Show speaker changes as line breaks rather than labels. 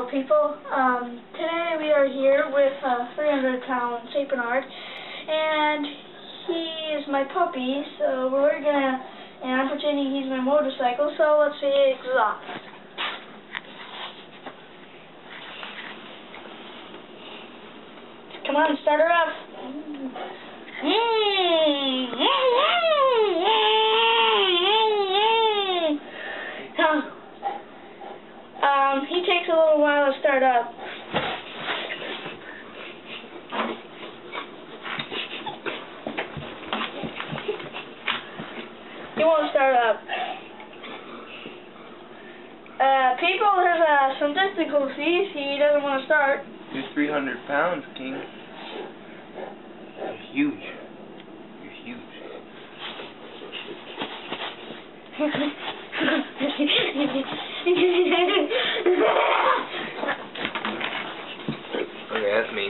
Hello people, today we are here with 300-pound St. Bernard, and he is my puppy, so we're gonna, and I'm pretending he's my motorcycle, so let's see exhaust. Come on, start her up. He takes a little while to start up. He won't start up. People, there's some difficulties. He doesn't want to start.
You're 300 pounds, King. You're huge. You're huge. Okay, that's me.